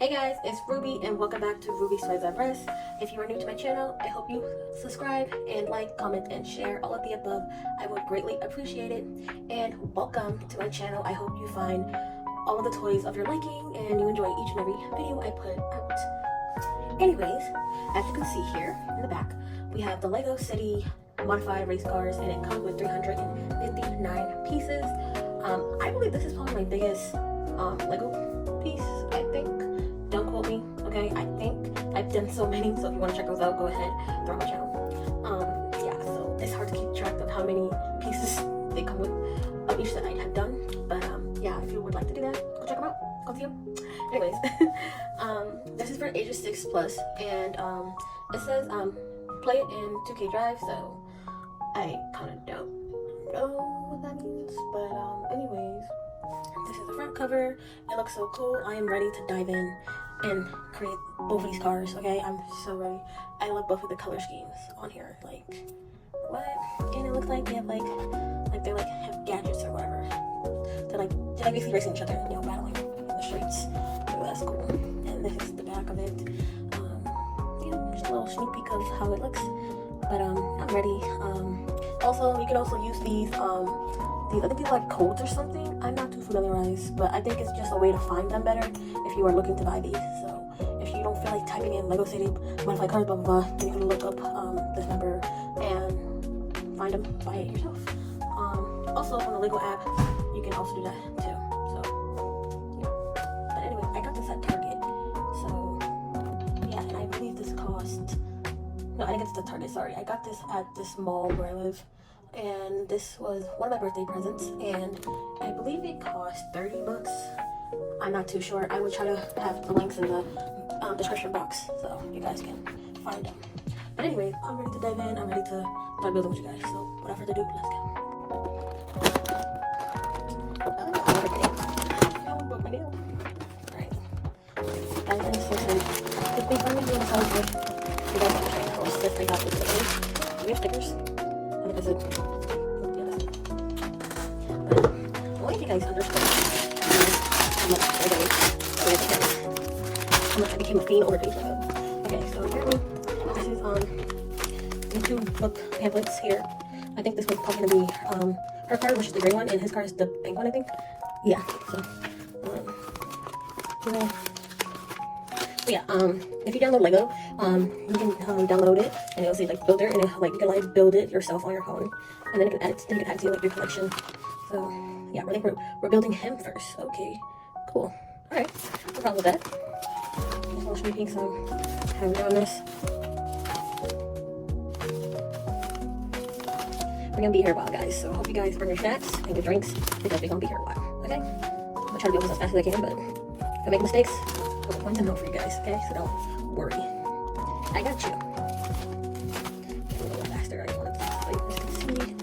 Hey guys, it's Ruby and welcome back to Ruby's Toys R Us. If you are new to my channel, I hope you subscribe and like, comment, and share all of the above. I would greatly appreciate it. And welcome to my channel. I hope you find all of the toys of your liking and you enjoy each and every video I put out. Anyways, as you can see here in the back, we have the Lego City modified race cars and it comes with 359 pieces. I believe this is probably my biggest Lego piece, I think. Don't quote me, okay? I think I've done so many, so if you want to check those out, go ahead, they're on my channel. Yeah, so it's hard to keep track of how many pieces they come with of each that I have done. But yeah, if you would like to do that, go check them out. Go see them. Anyways, this is for ages 6+, and it says play it in 2K drive, so I kind of don't know what that means. But anyways, this is the front cover. It looks so cool. I am ready to dive in and create both of these cars, okay? I'm so ready. I love both of the color schemes on here. Like, what? And it looks like they have like they have gadgets or whatever. They're basically racing each other, you know, battling in the streets. So that's cool. And this is the back of it. You know, just a little sneak peek of how it looks. But I'm ready. Also, you can also use these I think these are like codes or something. I'm not too familiarized, but I think it's just a way to find them better if you are looking to buy these. So if you don't feel like typing in Lego City modified cars, blah blah blah, then you can look up this number and find them, buy it yourself. Also on the Lego app, you can also do that too. So yeah. But anyway, I got this at Target. So yeah, and I believe this cost. No, I think it's the Target. Sorry, I got this at this mall where I live. And this was one of my birthday presents, and I believe it cost 30 bucks. I'm not too sure. I will try to have the links in the description box so you guys can find them. But anyway, I'm ready to dive in. I'm ready to start building with you guys. So without further ado, let's go. I broke my nail. Alright. Dive in. If they find me doing something good, you guys can try. Of course, they got the stickers. We have stickers. I said, yeah, that's it. But I want you guys understand how much I became a fiend over things like that. Okay, so apparently this is YouTube book pamphlets here. I think this one's probably gonna be her card, which is the gray one, and his card is the pink one, I think. Yeah, so you know. But yeah, if you download Lego, you can download it, and it'll say like builder, and you can like build it yourself on your phone, and then you can add it to like your collection. So yeah, I think we're building him first. Okay, cool. All right, no problem with that. Just want to make some how we're doing this. We're gonna be here a while, guys. So I hope you guys bring your snacks and your drinks because we're gonna be here a while. Okay, I'm gonna try to build this as fast as I can, but if I make mistakes, I'll point them out for you guys, okay? So don't worry. I got you. A little faster. I want to like this to see.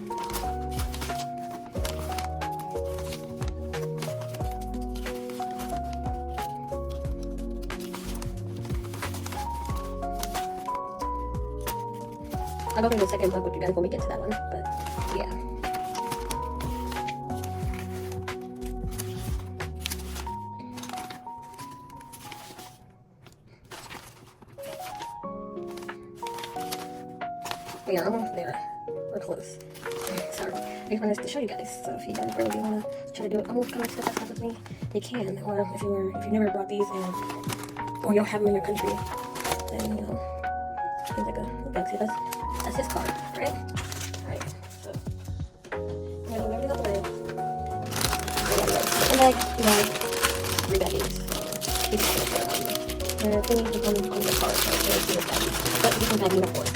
I'll go through the second book with you guys when we get to that one, but yeah. Yeah, almost there. We're close. Sorry. I just wanted to show you guys. So if you guys really want to try to do it almost kind of step by step with me, you can. Or if you never brought these or you don't have them in your country, then you know, here's like a see that's his card, right? Alright. So I'm gonna move everything up the way. And three baggies. So keep it and I think you can on the card, so there's the baggies. But you can bag me up for it.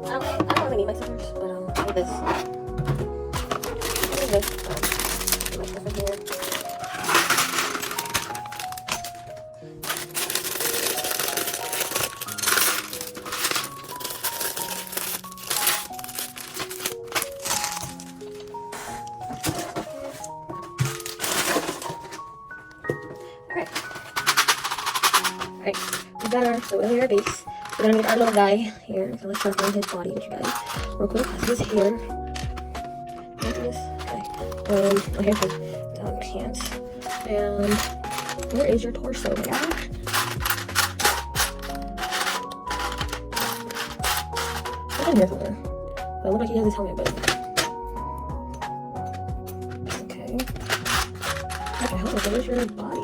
I don't really need my scissors, but look at this. Look at this. Put my stuff in here. Alright, we got our, so we're our base. We're gonna make our little guy here. So let's start on his body with you guys real quick. This is here. Like this. Okay. Here's his pants. And where is your torso, my guy? It's in here somewhere. But it looks like he has his helmet, but okay. What the hell? Where's your body?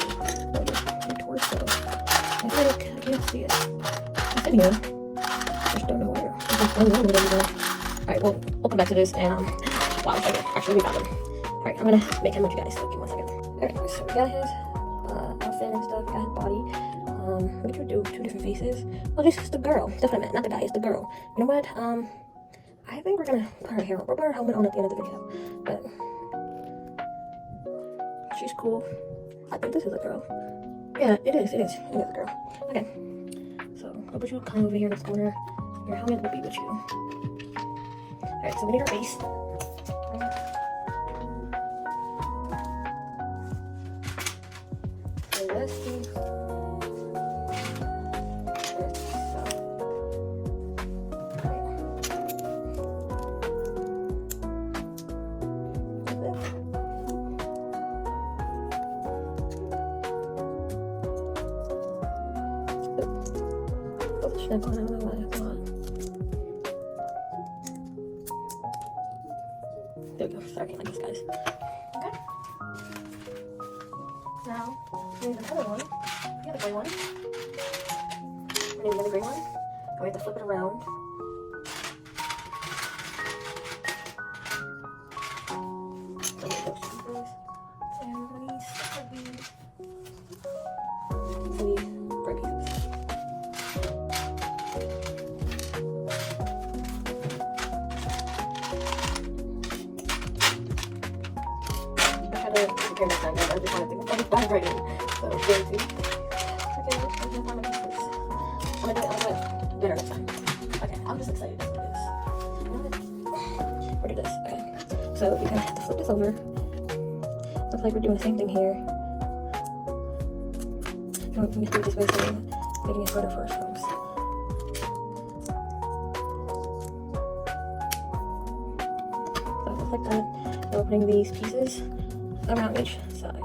Oh, your torso. I can't see it. It's in here. I just don't know where. Alright, well, we'll come back to this and wow, okay, actually we got him. Alright, I'm gonna make him with you guys, so give me 1 second. Alright, so we got his outfit and stuff, we got his body. We could do 2 different faces. Well, this is the girl. That's what I meant, not the guy, it's the girl. You know what? I think we're gonna put her hair on. We'll put her helmet on at the end of the video. But she's cool. I think this is a girl. Yeah, it is a girl. Okay. So I'll put you kind of over here in this corner. Your helmet will be with you. Alright, so we need our base. So let's see. I don't know why I thought. There we go. Sorry, like this, guys. Okay. Now, here's another one. The other gray one. And then the other gray one. And we have to flip it around. So we have those two pieces. And these are the gray pieces. Compare next time, I just wanted to dive right in. So, very soon. Okay, I'm gonna do it better next time. Okay, I'm just excited to do this. We'll do this. Okay. So, we're gonna have to flip this over. Looks like we're doing the same thing here. No, we have to do it this way, so we're making it harder for ourselves. So, just like that. Now, we're putting these pieces around each side.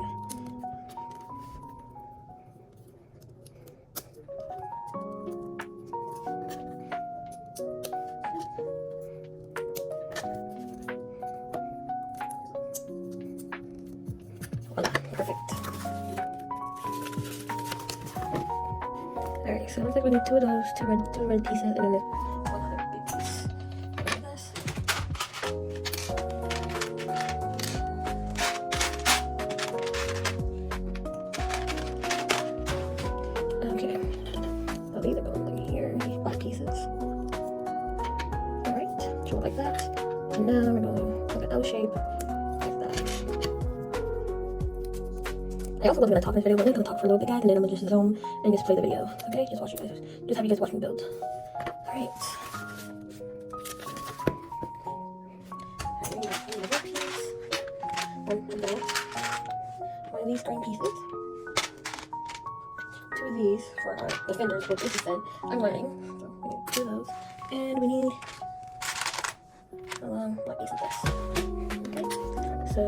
Voila, perfect. Alright, so it looks like we need 2 of those, two red pieces, and then one other big piece. Look at this. Okay, so these are going in here, these black pieces. Alright, so like that. And now we're going like an L shape, like that. I also wasn't going to talk in this video, but I'm going to talk for a little bit, guys, and then I'm going to just zoom and just play the video. Okay, just watch you guys, just have you guys watch me build. Alright. One of these green pieces. 2 of these for our defenders, which is said I'm learning. So we need 2 of those. And we need a long black piece of this. Okay. So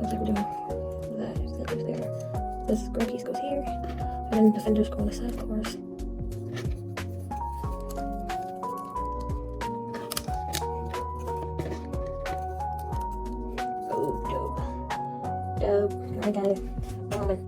looks like we're doing that. That goes there. This green piece goes here. And then defenders go on the side, of course. Oh, dope. Dope. I got it. Moment.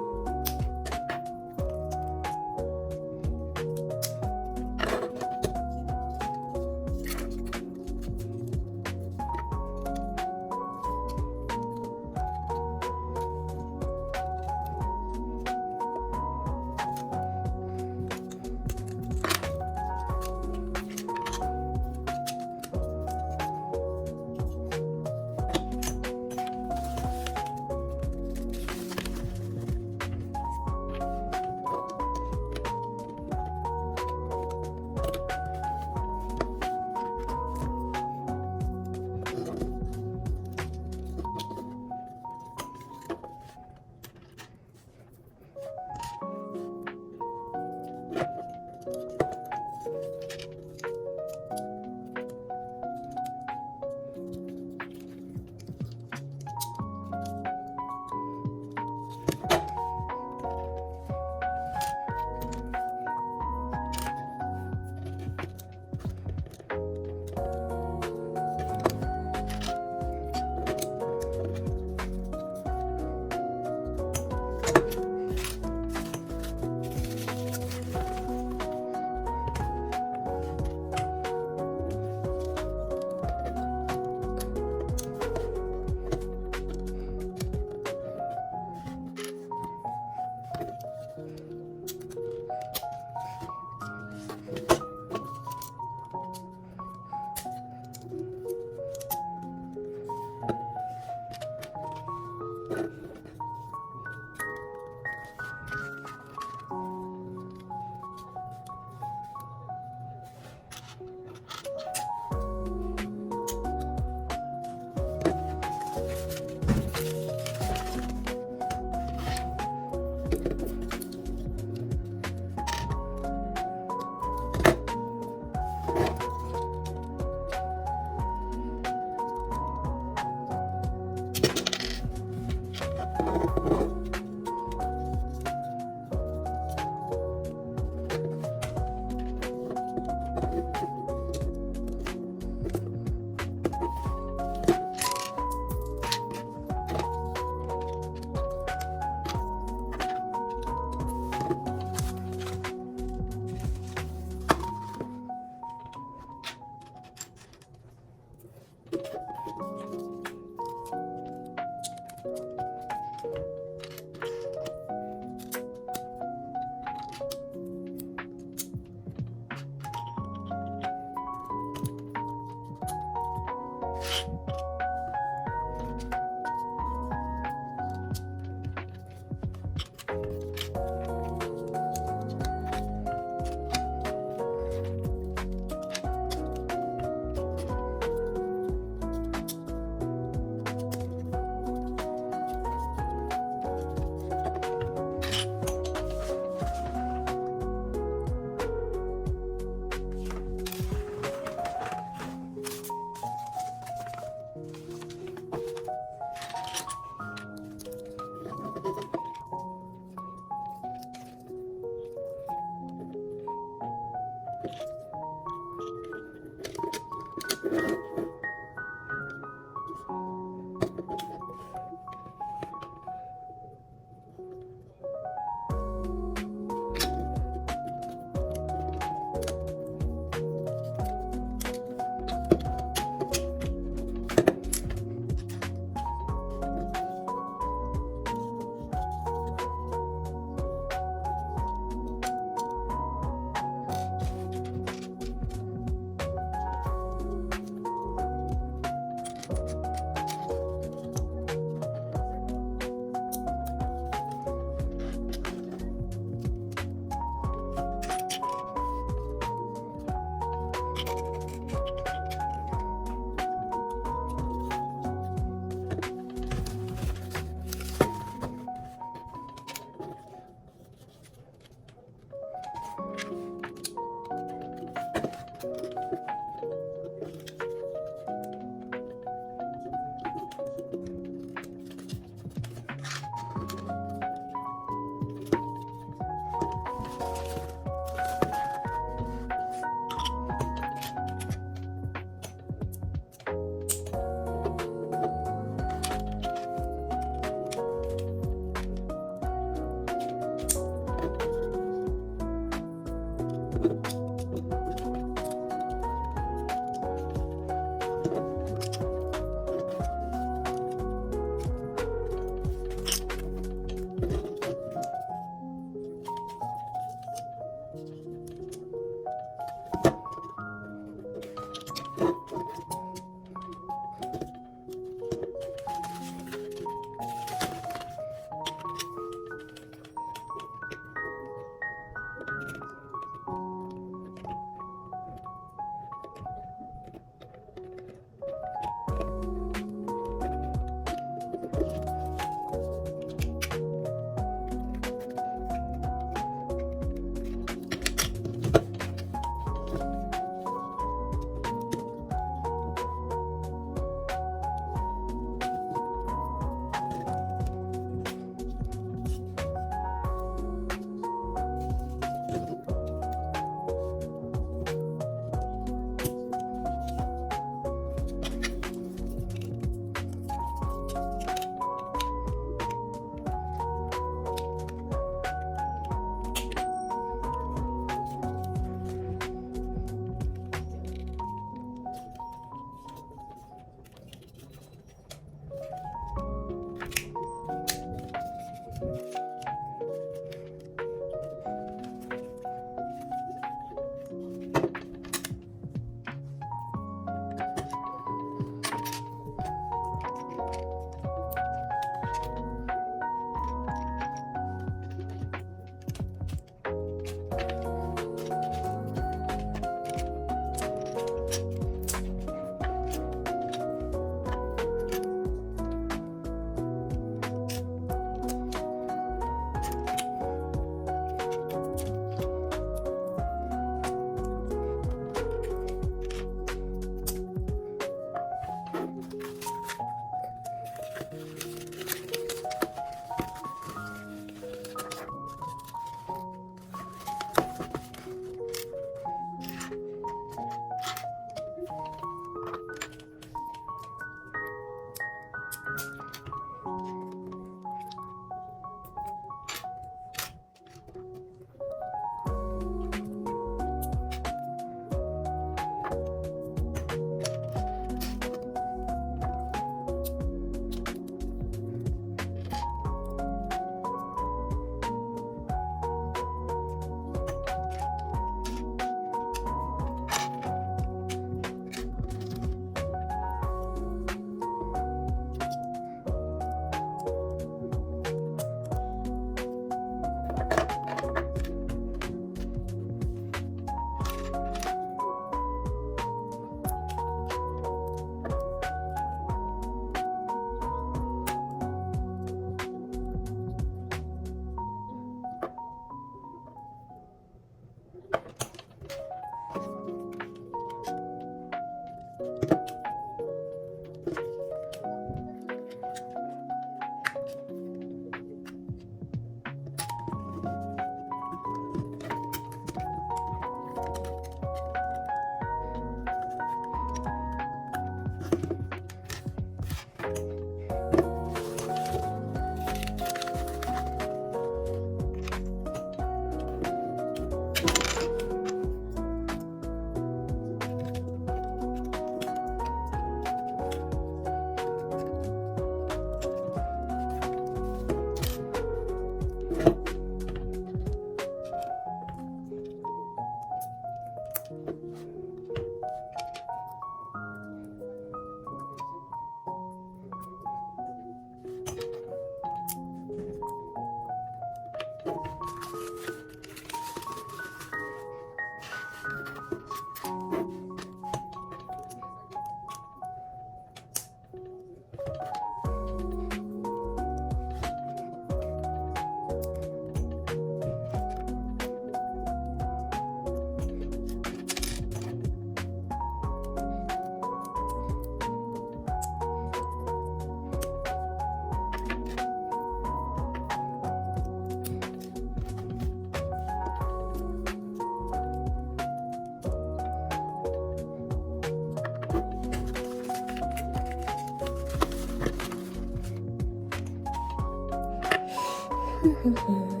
And boom.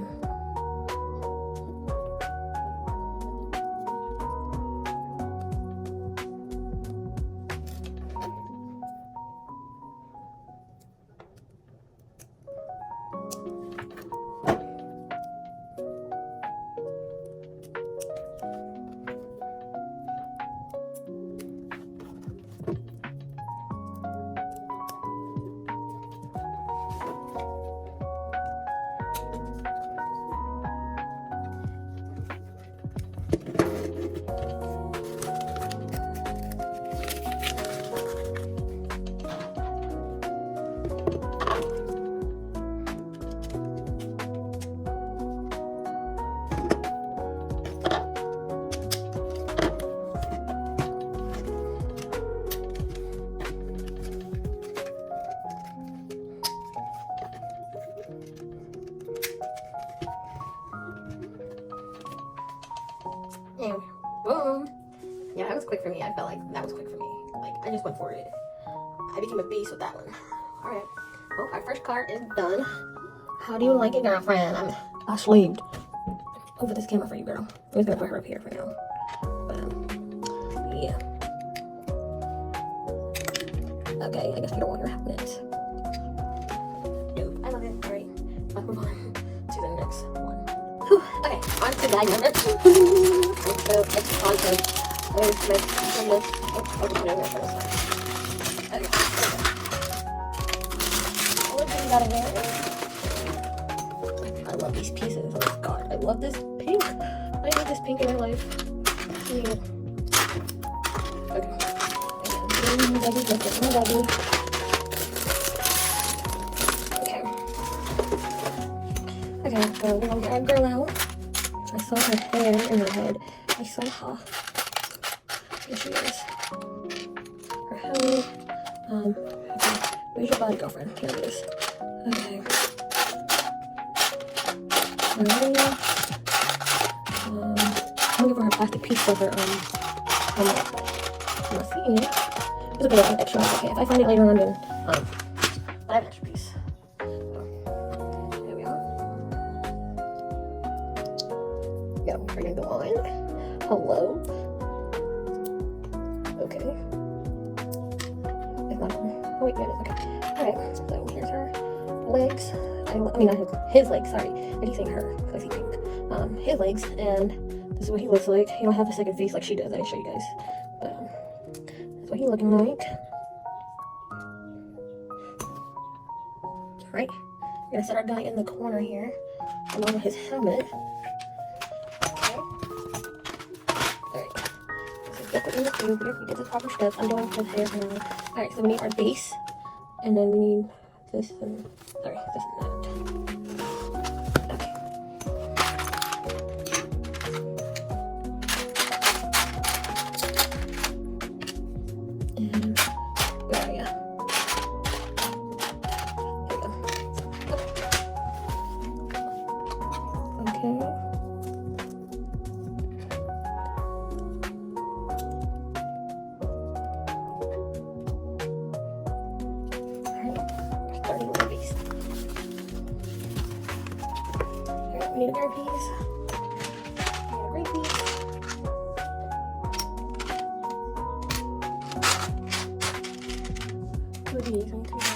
Yeah, that was quick for me. I felt like that was quick for me. Like, I just went for it. I became a beast with that one. Alright. Well, our first card is done. How do you like it, girlfriend? I slaved over this camera for you, girl. I'm just gonna put her up here for now. But, yeah. Okay, I guess we don't want her having it. Nope, I love it. Alright, let's move on to the next one. Whew. Okay, on to bag number 2. So, it's content. There's my goodness. Oh, I'll just put it over there for this one. Okay, what do we got in there? I love these pieces. Oh my god, I love this pink. I need this pink in my life. Yeah. Okay. Okay, so we're gonna get our girl out. I saw her hair in her head. I saw her. Here she is. Her head. Okay. Where's your body, girlfriend? Here it is. Okay. Alright. I'm gonna give her plastic piece for her, let's see. There's a bit of extra. Okay, if I find it later on, then, I have an extra piece. So, here we are. Yeah, we're gonna go on. Hello. Okay. It's not on. Oh, wait, yeah, it is. Okay. Alright, so here's her legs. I mean, not his legs, sorry. I keep saying her, because I see pink. His legs, and this is what he looks like. He don't have a second face like she does. I didn't show you guys. But, that's what he's looking like. Alright. We're gonna set our guy in the corner here, along with his helmet. Okay. Alright. So get what we need to do here. We did the proper steps. I'm doing his hair now. Alright, so we need our base, and then we need this and, sorry, this and that. We need a bear piece. We need a great piece. Two of these. I need two of those.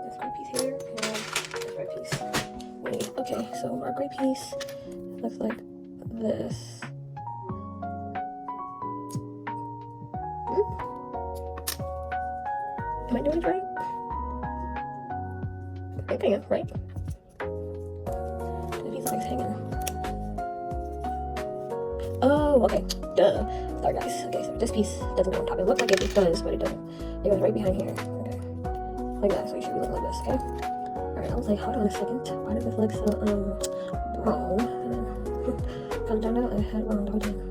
This great piece here and this great piece. Wait, okay, so our great piece looks like this. Am I doing it right? I think I am, right? These legs hanging. Oh, okay. Duh. Sorry, guys. Okay, so this piece doesn't go on top. It looks like it does, but it doesn't. It goes right behind here. Okay. Like that, so you should be looking like this, okay? Alright, I was like, hold on a second. Why did this look so, wrong? And then, comes down out, I had it wrong the whole time.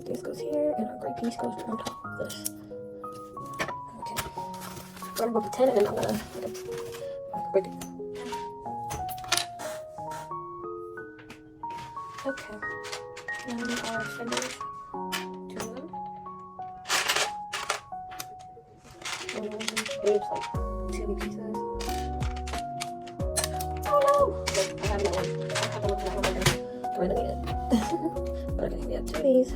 This goes here, and our gray piece goes on top of this. Okay. We're gonna go to 10, and then I'm gonna break it. Okay. And our fenders, 2 of them. And there's like 2 pieces. Oh no! Wait, I have that one. I have to look for that one later. I really need it. But okay, we have 2 of these.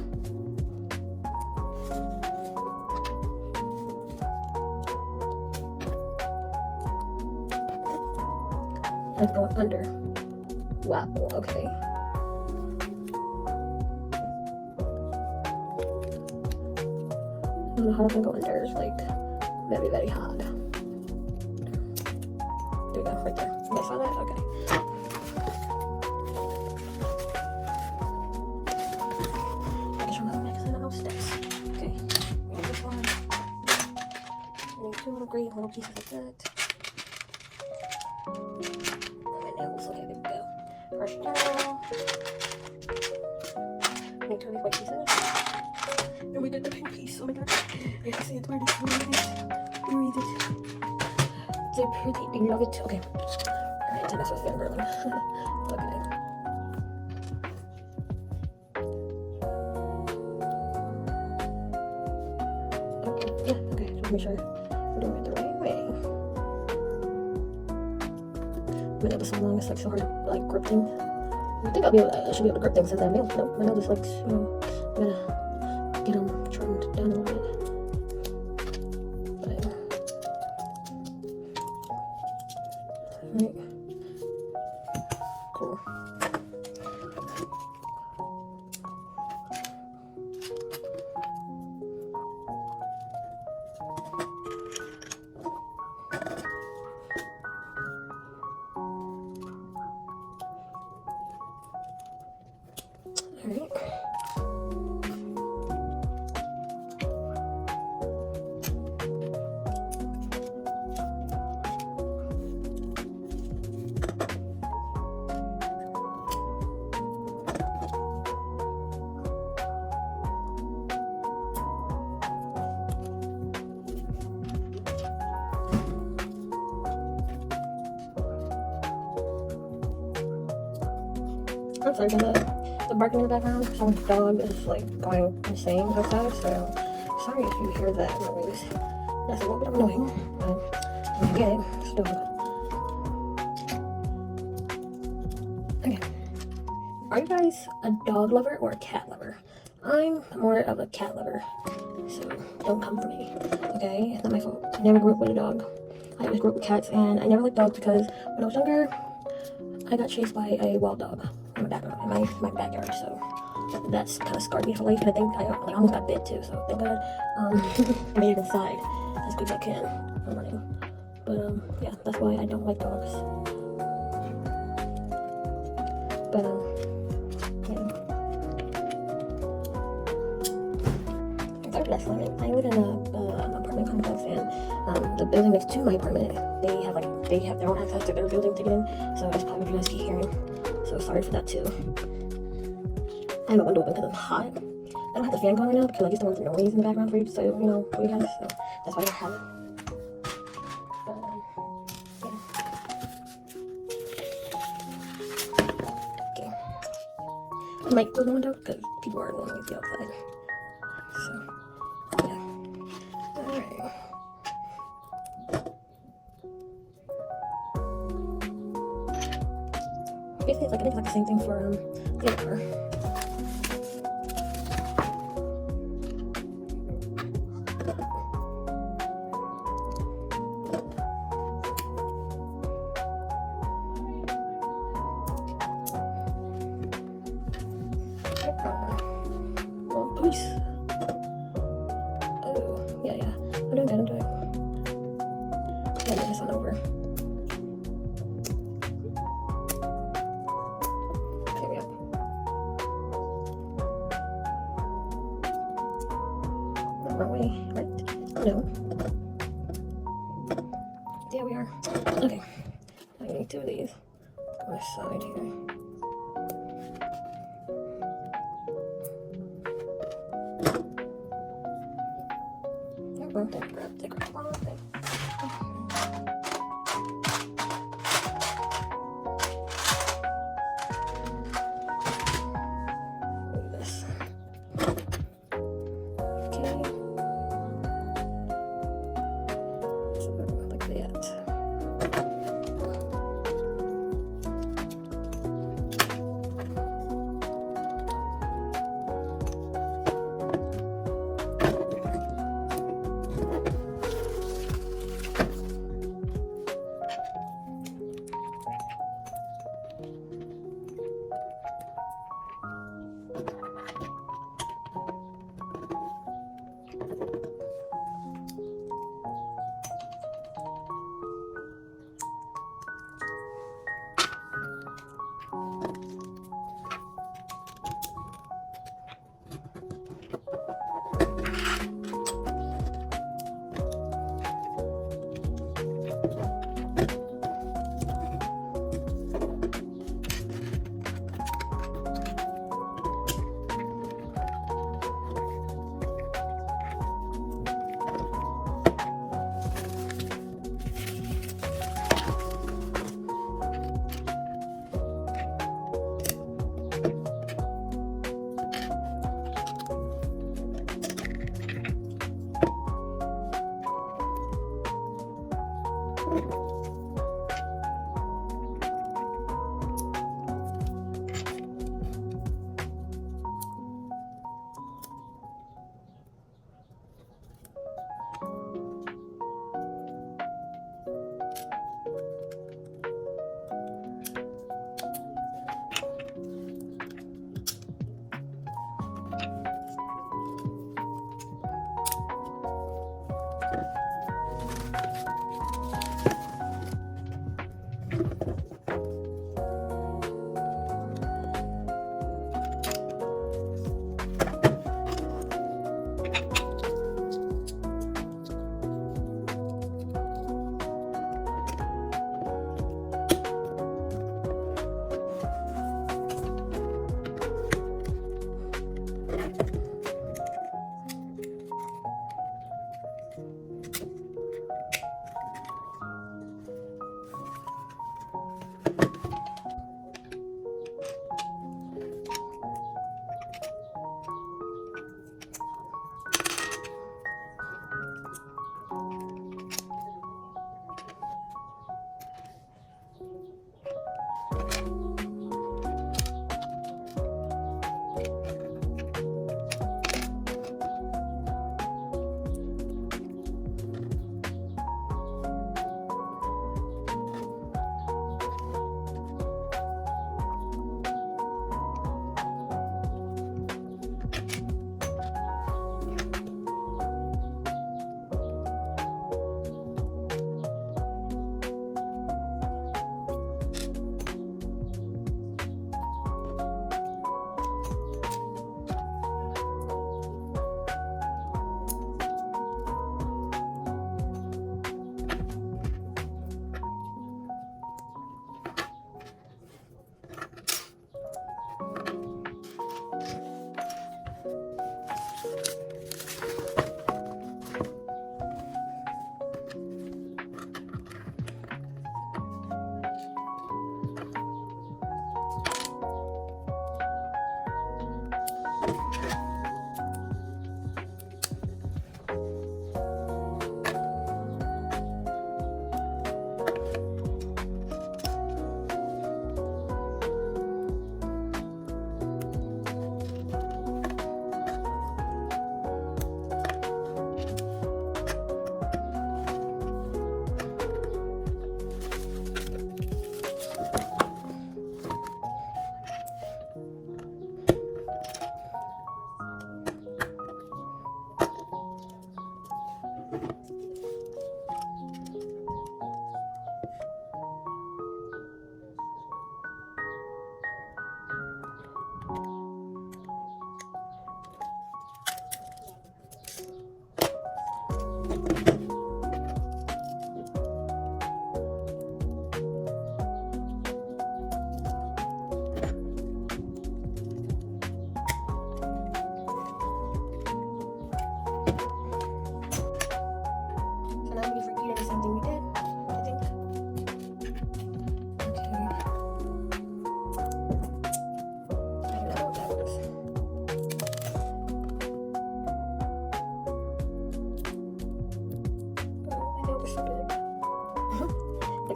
And it's going under. Wow, okay. I don't know how it's gonna go under. It's like very, very hard. There we go, right there. You guys saw that? Okay. Making sure my next no steps. Okay. We need this one. We need 2 little green little pieces of that. My nails. Okay, there we go. Brush down. We need 2 of these white pieces. And we did the pink piece. Oh my god. I can see it. Where is it? Where is it? So pretty. I love it. Okay. Alright, to mess with fangirling. Look at it. Okay. Yeah, okay. Just make sure we're doing it the right way. My nail is so long, it's like so hard to like grip things. I think I should be able to grip things since I have nails. No, my nail just like, you know, I'm gonna get them trimmed down a little bit. Right. Cool. Alright. I'm sorry about the barking in the background. Someone's dog is like going insane outside, so sorry if you hear that noise. That's a little bit annoying, but I get it. It's dog. Okay. Are you guys a dog lover or a cat lover? I'm more of a cat lover, so don't come for me, okay? It's not my fault. I never grew up with a dog. I always grew up with cats, and I never liked dogs because when I was younger, I got chased by a wild dog in my backyard, so that's kind of scarred me for life. And I think I almost got bit too, so thank God I made it inside as quick as I can. I'm running, but yeah, that's why I don't like dogs. But yeah. I live in an apartment complex, and the building next to my apartment, they have their own access to their building to get in, so that's probably what you guys keep hearing. So sorry for that too. I have a window open because it's hot. I don't have the fan going right now because I used to want the noise in the background for you, so you know, for you guys. So that's why I don't have it. Yeah. Okay. I might close the window because people are going to be outside. So. Basically, I think it's like the same thing for the other car. Oh, please. Oh, yeah. I'm doing good. Yeah, get this on over. Wrong way, right? No. Yeah, we are. Okay. I need 2 of these on this side here. Wrong thing. Wrong thing. Look at this.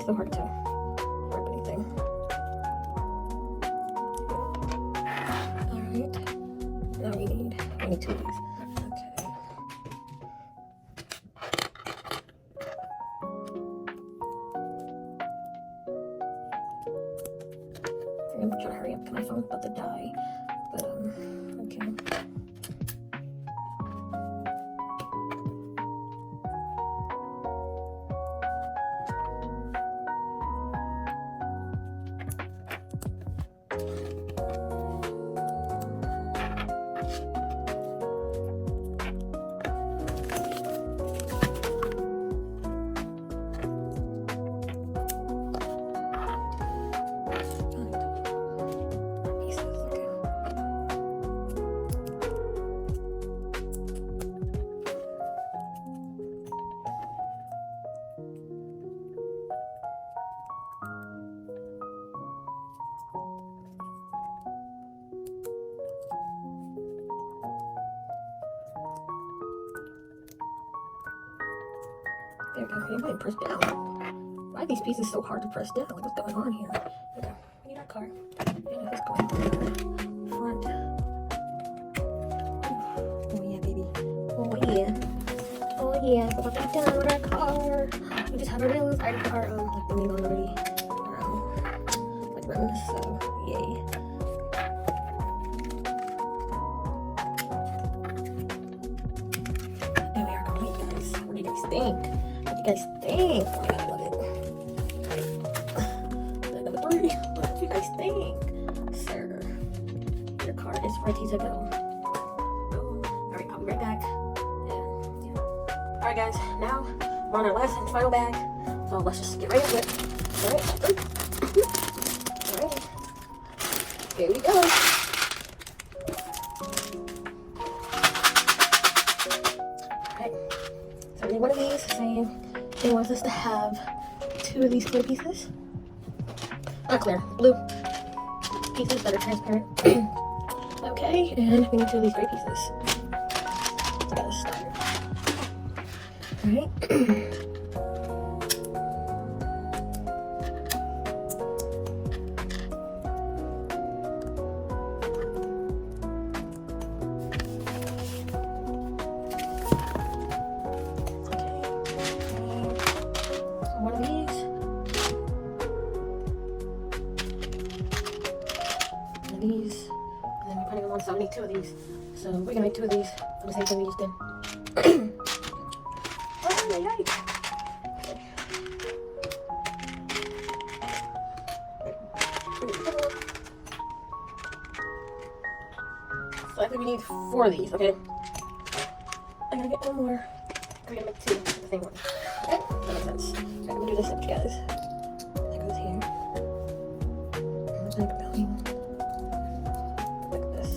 so hard to grab anything. Alright, now we need two of these. Okay. I'm trying to hurry up because my phone's about to die. But okay. There we go. Okay, go ahead and press down. Why are these pieces so hard to press down? Like, what's going on here? Okay, we need our card. And let's go ahead and put our front. Oh yeah, baby. Oh yeah. Oh yeah. We're about to be done with our car. We just have our wheels. I already put our like the name on already. Like rims. So yay. There we are complete, guys. What do you guys think? What do you guys think? Oh my god, I love it. Number 3. What do you guys think? Sir, your card is ready to go. Alright, I'll be right back. Yeah. Alright guys, now we're on our last and final bag. So let's just get right into it. Alright. Alright. Here we go. Alright. So I need one of these saying she wants us to have 2 of these clear pieces. Not clear, blue pieces that are transparent. Okay, and we need 2 of these gray pieces. So I gotta start. Alright. One of these. One of these. And then we're putting them on, so we need 2 of these. So we're gonna make 2 of these for the same thing we just did. Oh, yay. So I think we need 4 of these, okay? I'm gonna get 1 more. I'm gonna make 2 of the same one. Okay, that makes sense. So I'm gonna do this, guys. That goes here. And it's like going like this.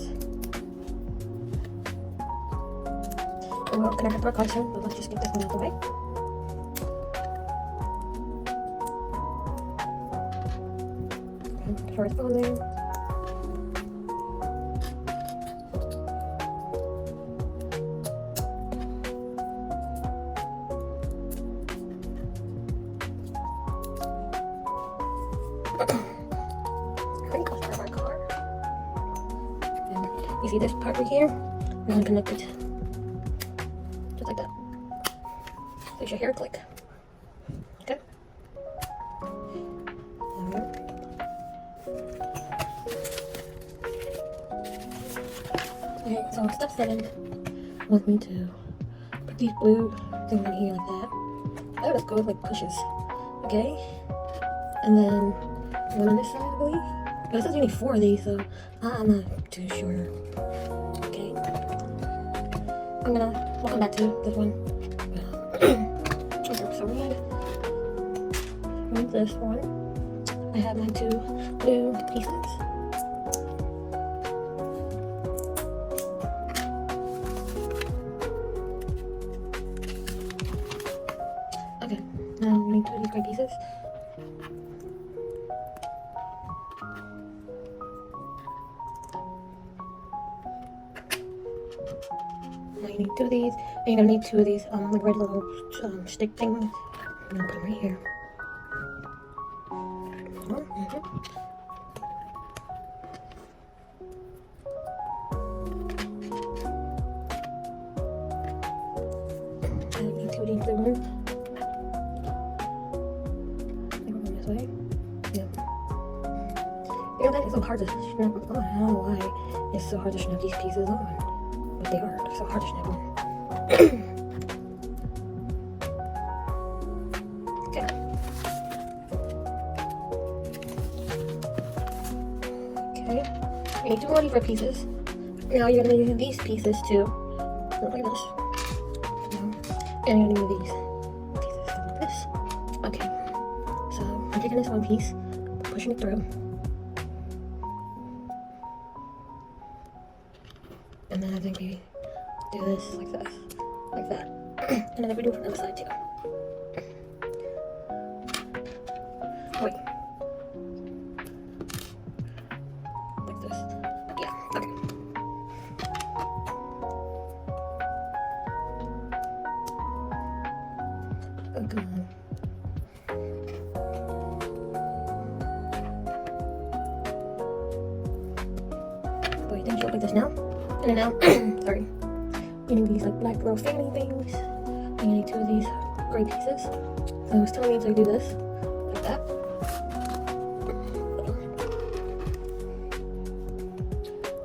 And we're gonna have to work on soon, but let's just get this one out of the way. And throw it on there. Crinkles from our car. And you see this part right here? We're going to connect it just like that. There's your hair click. Okay. Okay, so step 7 wants me to put these blue things in here like that. Oh, let's go with like pushes. Okay. And then one on this side, I believe. But it says you need 4 of these, so I'm not too sure. Okay. We'll come back to this one. Okay, so we need this one. I have my 2 blue pieces. Okay, now we need 2 of these gray pieces. Now you need 2 of these, and you're gonna need 2 of these like red little stick things. I'm gonna put them right here. I need 2 of these blue ones. I think we're going this way. Yeah. You know that it's so hard to snap. I don't know why it's so hard to snap these pieces on. But they are so hard to snap on. Okay. Okay. You need 2 more lever pieces. Now you're gonna use these pieces too. Look like this. And you're gonna use these pieces like this. Okay. So I'm taking this one piece, pushing it through. And then I think we do this like this, like that. And then we do it from the other side too. Wait. Like this. Yeah, okay. Oh, come on. So I think she'll like this now. And then now, sorry. You need these like black little fanny things. And you need 2 of these gray pieces. So it was telling me to do this, like that.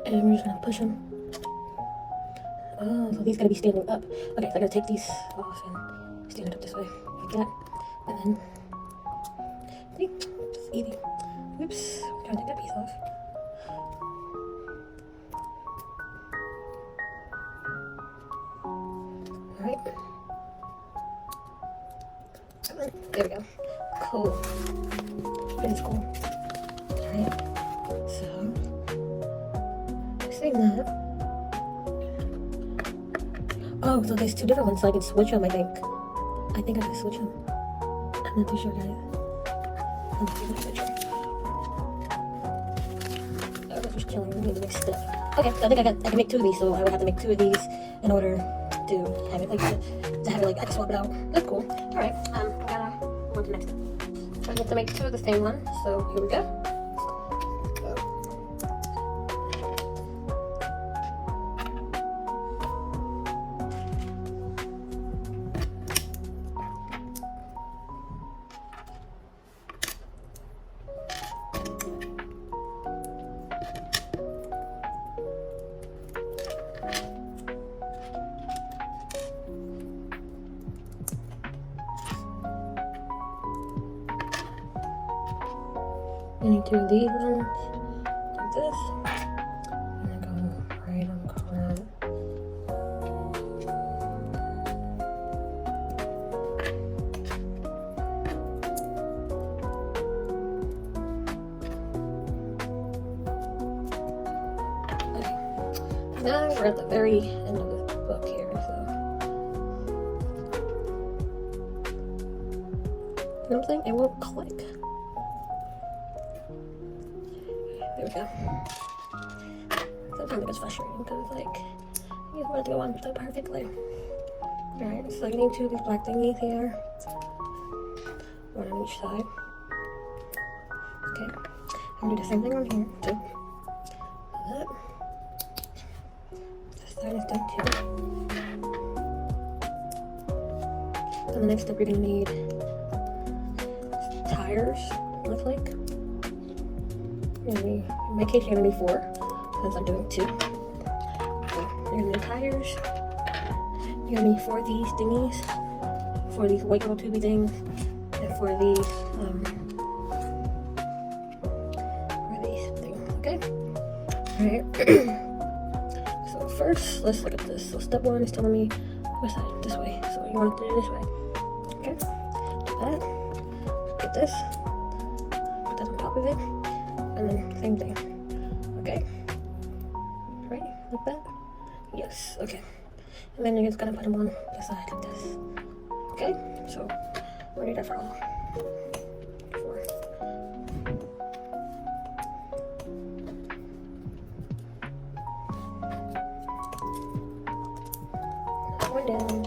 And we're just gonna push them. Oh, so these gotta be standing up. Okay, so I gotta take these off and stand it up this way, like that. And then, see, it's easy. Oops, I'm trying to take that piece off. Alright. There we go. Cool. It is cool. Alright. So, saying that. Oh, so there's 2 different ones, so I can switch them, I think. I can switch them. I'm not too sure, guys. I'm not too sure switch them. I was just chilling. Maybe the next step. Okay, so I think I can make 2 of these, so I would have to make 2 of these in order to have it like to have it like I can swap it out. That's cool. Alright, I'm gonna go to the next step. I get to make 2 of the same one, so here we go. I need 2 of these ones, like this, and then go right on the corner. Okay, now we're at the very end of the book here, so. You know what I'm saying? It won't click. There we go. Sometimes it gets frustrating because it's like, you just want it to go on so perfectly. Alright, so you need 2 of these black thingies here. 1 on each side. Okay. I'm gonna do the same thing on here too. Like that. This side is done too. And the next step you're gonna need tires, looks like. In my case, you're gonna need 4, because I'm doing 2. So you're gonna need tires. You're gonna need 4 of these thingies, 4 of these white little tubey things, and 4 of these, things. Okay. All right. So first, let's look at this. So step 1 is telling me which side, this way. So you want it to do this way. Okay. Do that. Get this. Put that on top of it. And then same thing. Okay. Right? Like that? Yes. Okay. And then you're just gonna put them on the side like this. Okay? So we're ready for all 4. One down.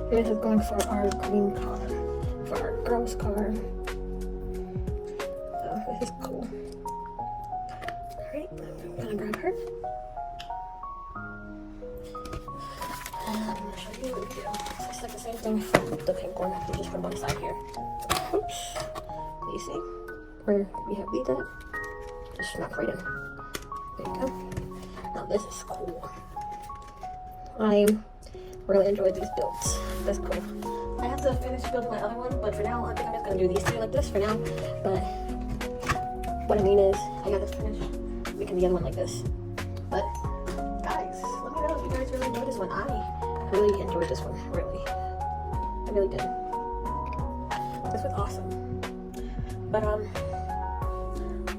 This is going for our green car, for our girl's car. So this is cool. Alright, I'm gonna grab her. And I'm gonna show you what we do. It's like the same thing for the pink one, we just put them on the side here. Oops. You see where we have these at? Just smack right in. There you go. Now this is cool. I really enjoyed these builds. That's cool. I have to finish building my other one, but for now, I think I'm just gonna do these 2 like this for now. But what I mean is, I gotta finish making the other one like this. But guys, let me know if you guys really enjoyed this one. I really enjoyed this one, really. I really did. This was awesome. But I'm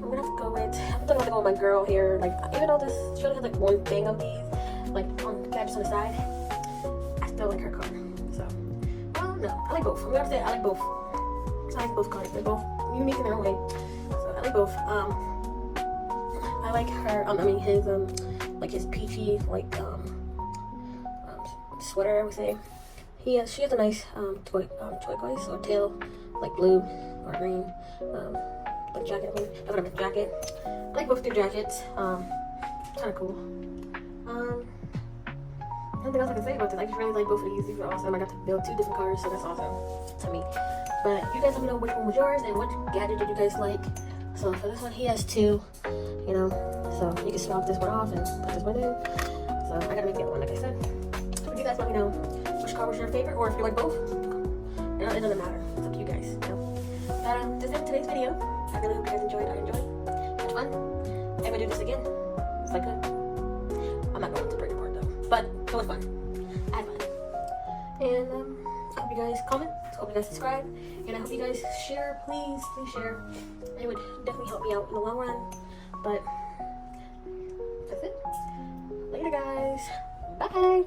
gonna have to go with something like on my girl hair. Like, even though this, she only has like one thing of these, like on gadgets on the side, I still like her car. So, no, I like both. I'm gonna say I like both. I like both cars. They're both unique in their own way. So I like both. I like her. I mean his like his peachy like sweater. I would say. She has a nice turquoise or tail like blue or green like jacket. I got a jacket. I like both their jackets. Kind of cool. Nothing else I can say about this. I just really like both of these. These are awesome. I got to build 2 different cars, so that's awesome to me. But you guys let me know which one was yours and what gadget did you guys like. So for this one, he has 2, you know, so you can swap this one off and put this one in. So I gotta make the other one, like I said. But you guys let me know which car was your favorite, or if you like both. It doesn't matter. It's up to you guys. You know? But this is today's video. I really hope you guys enjoyed. I enjoyed. It's fun. I'm gonna do this again if I could. I'm not going to break apart though, but it was fun. I had fun. And I hope you guys comment. I hope you guys subscribe, and I hope you guys share. Please share. It would definitely help me out in the long run. But that's it. Later, guys. Bye.